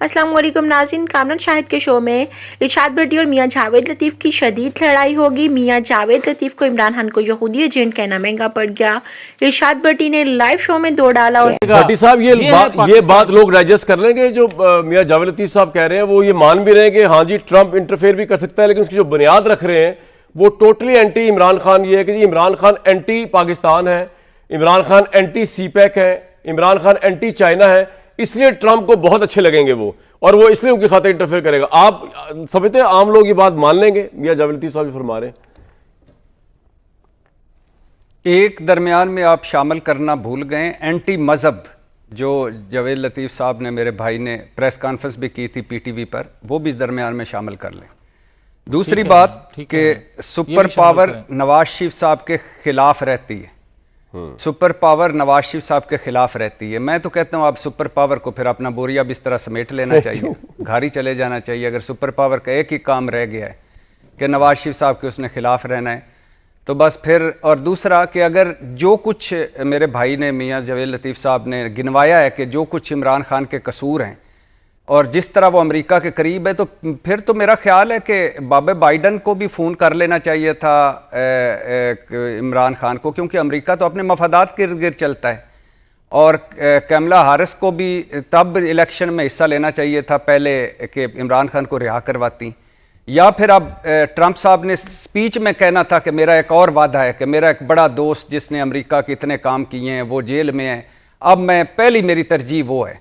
अस्सलाम वालेकुम नाज़रीन, कामरान शाहिद के शो में इरशाद भट्टी और मियां जावेद लतीफ़ की शदीद लड़ाई होगी। मियां जावेद लतीफ़ को इमरान खान को यहूदी एजेंट कहना महंगा पड़ गया। इरशाद भट्टी ने लाइव शो में दो डाला। और भट्टी साहब ये बात लोग डाइजेस्ट कर लेंगे। जो मियां जावेद लतीफ़ साहब कह रहे हैं वो ये मान भी रहे हैं कि हाँ जी ट्रंप इंटरफेयर भी कर सकता है, लेकिन उसकी जो बुनियाद रख रहे हैं वो टोटली एंटी इमरान खान ये है कि जी इमरान खान एंटी पाकिस्तान है, इमरान खान एंटी सीपैक है, इमरान खान एंटी चाइना है, इसलिए ट्रंप को बहुत अच्छे लगेंगे वो, और वो इसलिए उनकी खातिर इंटरफेयर करेगा। आप समझते हैं आम लोग ये बात मान लेंगे? मियां जावेद लतीफ़ साहब फरमा रहे हैं। एक दरमियान में आप शामिल करना भूल गए, एंटी मज़हब, जो जावेद लतीफ़ साहब ने, मेरे भाई ने प्रेस कॉन्फ्रेंस भी की थी पीटीवी पर, वो भी इस दरमियान में शामिल कर लें। दूसरी बात कि सुपर पावर नवाज शरीफ साहब के खिलाफ रहती है, सुपर पावर नवाज शरीफ साहब के खिलाफ रहती है। मैं तो कहता हूँ आप सुपर पावर को फिर अपना बोरिया बिस्तरा समेट लेना चाहिए, घर ही चले जाना चाहिए। अगर सुपर पावर का एक ही काम रह गया है कि नवाज शरीफ साहब के उसने खिलाफ रहना है तो बस फिर। और दूसरा कि अगर जो कुछ मेरे भाई ने, मियां जावेद लतीफ़ साहब ने गिनवाया है कि जो कुछ इमरान खान के कसूर हैं और जिस तरह वो अमेरिका के करीब है, तो फिर तो मेरा ख्याल है कि बाबे बाइडन को भी फ़ोन कर लेना चाहिए था इमरान खान को, क्योंकि अमेरिका तो अपने मफादात के इर्द गिर्द चलता है। और कैमला हारिस को भी तब इलेक्शन में हिस्सा लेना चाहिए था पहले कि इमरान खान को रिहा करवाती। या फिर अब ट्रंप साहब ने स्पीच में कहना था कि मेरा एक और वादा है कि मेरा एक बड़ा दोस्त जिसने अमेरिका के इतने काम किए हैं वो जेल में है, अब मैं पहली मेरी तरजीह वो है।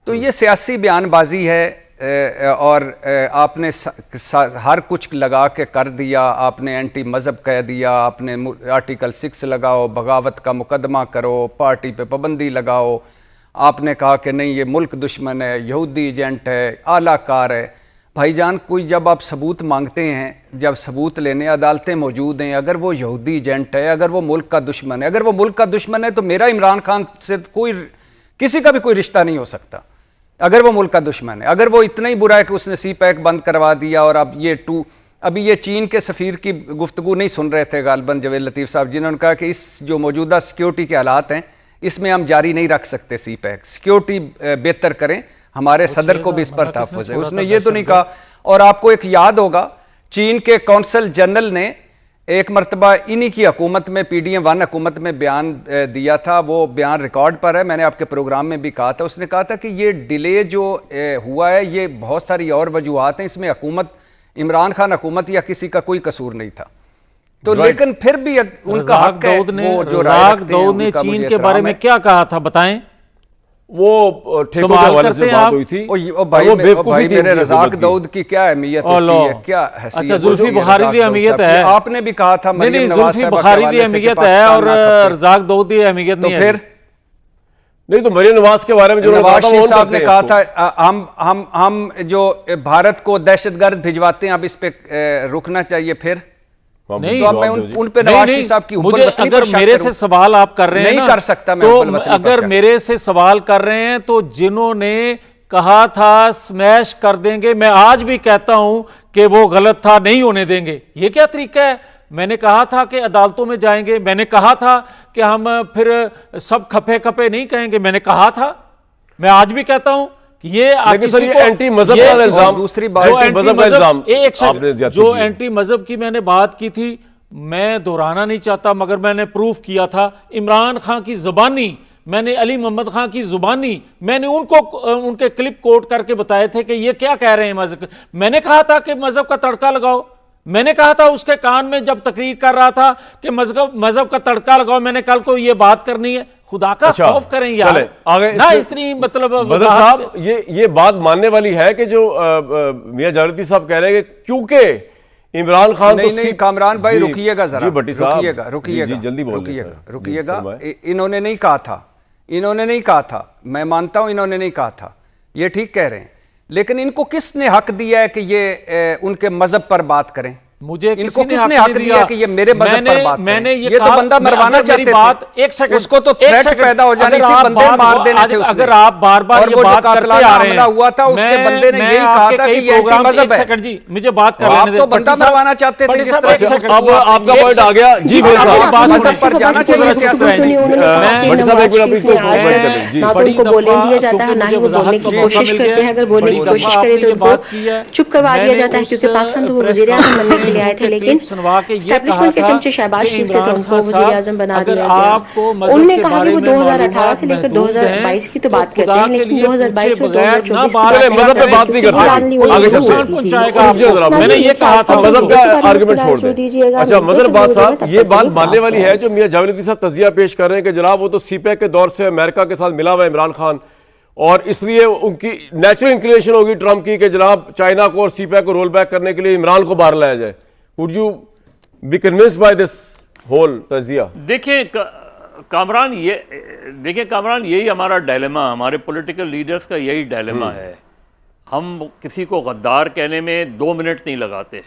तो ये सियासी बयानबाजी है और आपने हर कुछ लगा के कर दिया। आपने एंटी मज़हब कह दिया, आपने आर्टिकल 6 लगाओ, बगावत का मुकदमा करो, पार्टी पे पाबंदी लगाओ। आपने कहा कि नहीं ये मुल्क दुश्मन है, यहूदी एजेंट है, आला कार है। भाईजान, कोई जब आप सबूत मांगते हैं, जब सबूत लेने अदालतें मौजूद हैं, अगर वो यहूदी एजेंट है, अगर वो मुल्क का दुश्मन है, अगर वो मुल्क का दुश्मन है तो मेरा इमरान खान से कोई किसी का भी कोई रिश्ता नहीं हो सकता। अगर वो मुल्क का दुश्मन है, अगर वो इतना ही बुरा है कि उसने सी पैक बंद करवा दिया। और अब अभी ये चीन के सफ़ीर की गुफ्तगू नहीं सुन रहे थे गालबन जावेद लतीफ़ साहब, जिन्होंने कहा कि इस जो मौजूदा सिक्योरिटी के हालात हैं इसमें हम जारी नहीं रख सकते सी पैक, सिक्योरिटी बेहतर करें, हमारे सदर को भी इस पर तहफ़्फ़ुज़ है। उसने ये तो नहीं कहा। और आपको एक याद होगा, चीन के कौंसल जनरल ने एक मरतबा इन्हीं की हुकूमत में, PDM-1 हुकूमत में बयान दिया था, वो बयान रिकॉर्ड पर है, मैंने आपके प्रोग्राम में भी कहा था। उसने कहा था कि ये डिले जो हुआ है ये बहुत सारी और वजूहात हैं, इसमें हुकूमत, इमरान खान हुकूमत या किसी का कोई कसूर नहीं था। तो लेकिन फिर भी उनका हक है। वो जो रज़ाक दाऊद ने चीन के बारे में क्या कहा था बताएं? वो ठेकों के हवाले से बात हुई थी। वो भाई मेरे रज़ाक दाऊद की क्या अहमियत होती है, क्या हैसियत? अच्छा, जुल्फी बुखारी दी अहमियत है, आपने भी कहा था। नहीं, जुल्फी बुखारी दी अहमियत है और रज़ाक दाऊद की अहमियत नहीं है। फिर नहीं तो मरियम नवाज के बारे में जो नवाज शरीफ साहब ने कहा था हम जो भारत को दहशतगर्द भिजवाते हैं अब इस पे रुकना चाहिए। फिर नहीं, तो अब मैं उन पे नवाज शरीफ साहब की मुझे अगर मेरे से सवाल आप कर रहे हैं नहीं कर सकता मैं, तो अगर मेरे से सवाल कर रहे हैं तो जिन्होंने कहा था स्मैश कर देंगे, मैं आज भी कहता हूं कि वो गलत था, नहीं होने देंगे। ये क्या तरीका है? मैंने कहा था कि अदालतों में जाएंगे, मैंने कहा था कि हम फिर सब खपे खपे नहीं कहेंगे, मैंने कहा था। मैं आज भी कहता हूं ये एंटी मजहब का इल्जाम, दूसरी बात जो एंटी मजहब की मैंने बात की थी, मैं दोहराना नहीं चाहता, मगर मैंने प्रूफ किया था। इमरान खान की जुबानी, मैंने अली मोहम्मद खान की जुबानी, मैंने उनको उनके क्लिप कोट करके बताए थे कि ये क्या कह रहे हैं मजहब। मैंने कहा था कि मजहब का तड़का लगाओ, मैंने कहा था उसके कान में जब तकरीर कर रहा था कि मजहब का तड़का लगाओ, मैंने कल को ये बात करनी है। खुदा का खौफ करें यार, आगे ना इतनी मतलब बदर साहब ये बात मानने वाली है कि जो मियां जावेद लतीफ़ साहब कह रहे हैं कि क्योंकि इमरान खान नहीं कामरान भाई रुकिएगा जरा, रुकिएगा जल्दी रुकिएगा। इन्होंने नहीं कहा था, इन्होंने नहीं कहा था, मैं मानता हूं इन्होंने नहीं कहा था, ये ठीक कह रहे हैं। लेकिन इनको किसने हक दिया है कि ये उनके मजहब पर बात करें? मुझे इनको किसी ने किसने हक हक नहीं दिया दिया कि ये मेरे मजहब पर बात मैंने करें? ये ये तो कहा, बंदा मैं- मरवाना अगर मेरी चाहते बात थे। एक सेकंड, उसको तो एक थ्रेट सेकंड, पैदा हो जानी अगर थी, आप बंदे मार देने थे उसने। अगर आप बार बार और ये वो जो बात करते कातलाना आ रहे हमला हैं, हुआ था, उसके बंदे ने मैं यही कहा आपके था कि कई ये प्रोग्राम- एंटी-मज़हब एक है। सेकंड जी, मुझे बात कर आप लेने तो दें। बंदा पट्टी साहब- मरवाना चाहते थे पट्टी जिस साहब, तरह एक से। सेकंड, अब आपका एक पॉइंट आ सेकंड। गया जी मेरे आप साहब। बात सुनिए, मजहब पर जाना मुझे चाहिए बस सियासत सुनिए, में। उन्होंने कहा कि बड़ी साहब, एक मिनट, नवाज इसको शरीफ ने आज बंद कर लें, जी। ना तो बड़ी उनको बोलने दफा, दिया जाता है, क्योंकि ना ही मुझे वो बोलने वजाहत की का कोशिश मौका मिल करते गया, हैं। अगर बोलने की बड़ी कोशिश दफा करे आपने तो ये उनको बात की है। चुप करवा दिया मैंने जाता है, उस क्योंकि पाकिस्तान तो वो प्रेस वजीर आजम कॉन्फ्रेंस बनने के में लिए आए थे, उनके लेकिन क्लिप सुनवा के ये एस्टैब्लिशमेंट के कहा था चमचे शहबाज कि शरीफ थे, तो इमरान उनको खान वजीर साहब, आजम बना अगर दिया गया। आपको मजहब उन्होंने के कहा कि बारे वो में 2018 से मालूमात लेकर महदूद हैं, 2022 की तो बात तो करते हैं, खुदा के लेकिन लिए 2022 पूछे और बगैर 2024 ना की बात बात चले, मजहब पे करें, बात नहीं क्योंकि करते। ईरान ने वो आगे शुरू चलते हैं। की थी। पहुंचाएगा रुक जाइए जरा, मैंने ये कहा था मजहब का बारे में आर्गुमेंट फिलहाल छोड़ सुन दें। दीजिएगा। अच्छा, मुझे मजहर तो बात बोल रहे हैं, साहब, तब ये तक बात के लिए मानने वाली है हाफिज। जो मियां जावेद लतीफ साहब तजिया पेश कर रहे हैं कि जनाब वो तो सीपैक के दौर से अमेरिका के साथ मिला हुआ है इमरान खान, और इसलिए उनकी नेचुरल इंक्लिनेशन होगी ट्रंप की कि जनाब चाइना को और सीपैक को रोल बैक करने के लिए इमरान को बाहर लाया जाए। Would you be convinced by this whole तजिया? देखिए कामरान, यही हमारा डायलेमा, हमारे पॉलिटिकल लीडर्स का यही डायलेमा है। हम किसी को गद्दार कहने में 2 मिनट नहीं लगाते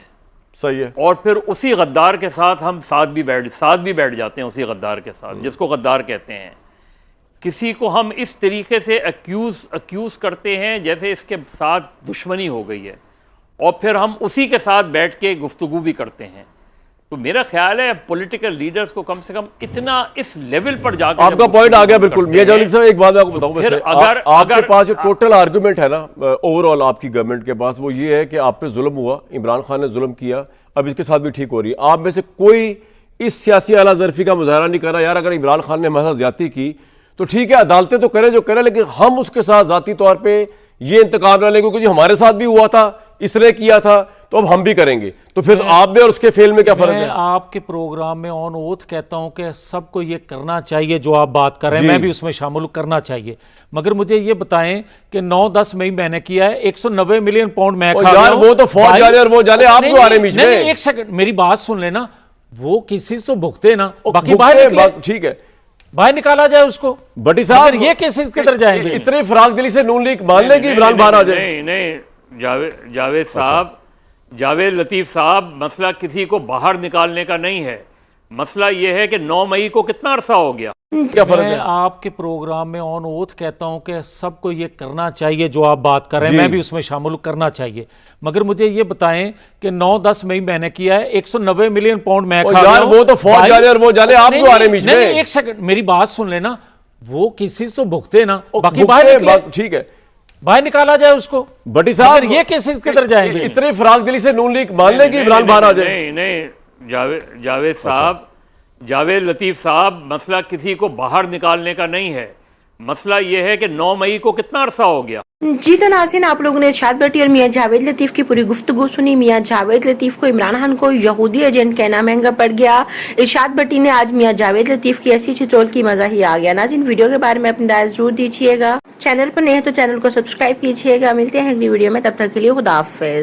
सही है, और फिर उसी गद्दार के साथ हम साथ भी बैठ जाते हैं उसी गद्दार के साथ, जिसको गद्दार कहते हैं। किसी को हम इस तरीके से अक्यूज़ करते हैं जैसे इसके साथ दुश्मनी हो गई है, और फिर हम उसी के साथ बैठ के गुफ्तगू भी करते हैं। तो मेरा ख्याल है पॉलिटिकल लीडर्स को कम से कम इतना इस लेवल पर जाकर आपका पॉइंट आ गया बिल्कुल। मियां जावेद साहब, एक बात मैं आपको बताऊं, फिर वैसे आपके अगर- पास जो टोटल आर्गुमेंट है ना ओवरऑल आपकी गवर्नमेंट के पास, वो ये है कि आप पे जुल्म हुआ, इमरान खान ने जुल्म किया, अब इसके साथ भी ठीक हो रही है। आप में से कोई इस सियासी आला ज़र्फी का मुजाहरा नहीं कर रहा यार अगर इमरान खान ने हमारे साथ ज्यादती की तो ठीक है, अदालतें तो करें जो करें, लेकिन हम उसके साथ ज़ाती तौर पे ये इंतकाम ना लें, क्योंकि जो हमारे साथ भी हुआ था, इसने किया था, तो अब हम भी करेंगे। तो फिर आप में और उसके फेल में क्या फर्क मैं है? आपके प्रोग्राम में ऑन ओथ कहता हूं कि सबको ये करना चाहिए जो आप बात कर रहे हैं, जी। मैं भी उसमें शामिल करना चाहिए, मगर मुझे ये बताएं कि 9-10 मई मैंने किया है, 190 मिलियन पाउंड मैं ओ खा यार, गया हूं। वो तो फौज भाई- जाने और वो जाने, आप नहीं, क्यों आ रहे नहीं, बीच नहीं, में? नहीं, एक सेकंड मेरी बात सुन लेना, वो किसी से तो भुगते ना, बाकी भुगते बाहर निकले, ठीक है, बाहर निकाला जाए उसको। बटी साहब, मगर ये केसेस किधर जाएंगे? इतने फराग दिली से नून लीग मान लेगी इमरान बाहर आ जाए? नहीं, जावेद साहब, जावेद लतीफ़ साहब, मसला किसी को बाहर निकालने का नहीं है। मसला ये है कि 9 मई को कितना अरसा हो गया। क्या फर्क मैं है? आपके प्रोग्राम में ऑन ओथ कहता हूं कि सबको ये करना चाहिए जो आप बात कर रहे हैं, जी। मैं भी उसमें शामिल करना चाहिए, मगर मुझे ये बताएं कि 9-10 मई मैंने किया है, 190 मिलियन पाउंड मैं ओ खा यार, गया हूं। वो तो फौज भाई- जाने और वो जाने, आप नहीं, क्यों आ रहे हैं नहीं, बीच नहीं, में? नहीं, एक सेकंड मेरी बात सुन लेना, वो किसी से तो भुगते ना, बाकी भुगते, बाहर निकले, ठीक है, बाहर निकाला जाए उसको। बटी साहब, मगर ये केसेस किधर जाएंगे? इतने फराग दिली से नून लीग मान लेगी इमरान बाहर आ जाए? नहीं, जावेद साहब, जावेद लतीफ़ साहब, मसला किसी को बाहर निकालने का नहीं है। मसला ये है कि 9 मई को कितना अरसा हो गया। जी तो नाज़रीन, आप लोगों ने इरशाद भट्टी और मियां जावेद लतीफ की पूरी गुफ्तगू सुनी। मियां जावेद लतीफ को इमरान खान को यहूदी एजेंट कहना महंगा पड़ गया। इरशाद भट्टी ने आज मियां जावेद लतीफ की ऐसी चित्रोल की मजा ही आ गया। नाज़रीन, वीडियो के बारे में अपनी राय जरूर दीजिएगा। चैनल पर नए हैं तो चैनल को सब्सक्राइब कीजिएगा। मिलते हैं अगली वीडियो में, तब तक के लिए खुदा हाफिज़।